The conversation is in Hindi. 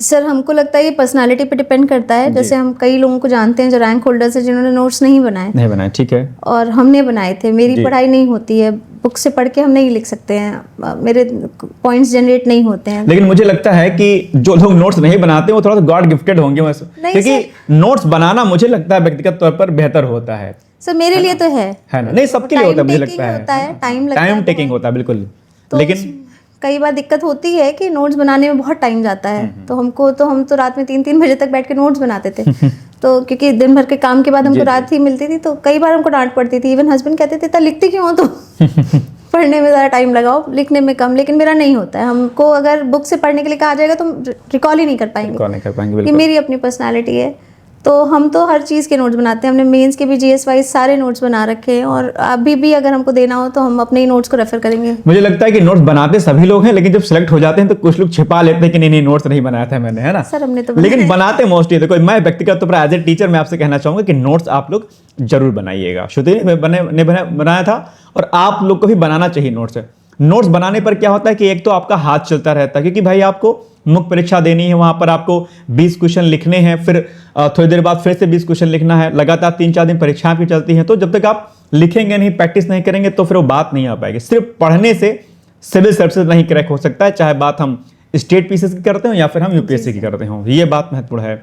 सर हमको लगता है ये पर्सनालिटी पे डिपेंड करता है। जैसे हम कई लोगों को जानते हैं जो रैंक होल्डर्स है जिन्होंने नोट्स नहीं बनाए, ठीक है, और हमने बनाए थे। मेरी पढ़ाई नहीं होती है, बुक से पढ़ के हम नहीं लिख सकते हैं, मेरे पॉइंट्स जनरेट नहीं होते हैं। लेकिन मुझे लगता है कि जो लोग नोट्स नहीं बनाते वो थोड़ा सा गॉड गिफ्टेड होंगे, क्योंकि नोट्स बनाना मुझे लगता है व्यक्तिगत तौर पर बेहतर होता है। सर मेरे लिए तो है ना, नहीं सबके लिए होता है, मुझे लगता है टाइम टेकिंग होता है बिल्कुल। लेकिन कई बार दिक्कत होती है कि नोट्स बनाने में बहुत टाइम जाता है, तो हम तो रात में 3-3 बजे तक बैठ के नोट्स बनाते थे। तो क्योंकि दिन भर के काम के बाद हमको रात ही मिलती थी, तो कई बार हमको डांट पड़ती थी। इवन हस्बैंड कहते थे इतना लिखती क्यों हो तुम पढ़ने में ज़्यादा टाइम लगाओ, लिखने में कम। लेकिन मेरा नहीं होता है, हमको अगर बुक से पढ़ने के लिए कहा जाएगा तो हम रिकॉल ही नहीं कर पाएंगे। ये मेरी अपनी पर्सनैलिटी है। तो हम तो हर चीज़ के नोट्स बनाते हैं। हमने मेंस के भी जीएस वाइज सारे नोट्स बना रखे हैं, और अभी भी अगर हमको देना हो तो हम अपने ही नोट्स को रेफर करेंगे। मुझे लगता है कि नोट्स बनाते सभी लोग हैं, लेकिन जब सिलेक्ट हो जाते हैं तो कुछ लोग छिपा लेते हैं कि नहीं नोट्स नहीं बनाया था मैंने, है ना सर? हमने तो लेकिन बनाते मोस्टली। देखो मैं व्यक्तिगत तौर पर एज ए टीचर मैं आपसे कहना चाहूंगा कि नोट्स आप लोग जरूर बनाइएगा। श्रुति ने बनाया था, और आप लोग को भी बनाना चाहिए नोट्स बनाने पर क्या होता है कि एक तो आपका हाथ चलता रहता है, क्योंकि भाई आपको मुख्य परीक्षा देनी है, वहां पर आपको 20 क्वेश्चन लिखने हैं, फिर थोड़ी देर बाद फिर से 20 क्वेश्चन लिखना है, लगातार 3-4 दिन परीक्षाएं भी चलती हैं। तो जब तक आप लिखेंगे नहीं, प्रैक्टिस नहीं करेंगे, तो फिर वो बात नहीं आ पाएगी। सिर्फ पढ़ने से सिविल सर्विसेज नहीं क्रैक हो सकता है, चाहे बात हम स्टेट पीसीएस की करते हो या फिर हम यूपीएससी की करते हो, ये बात महत्वपूर्ण है।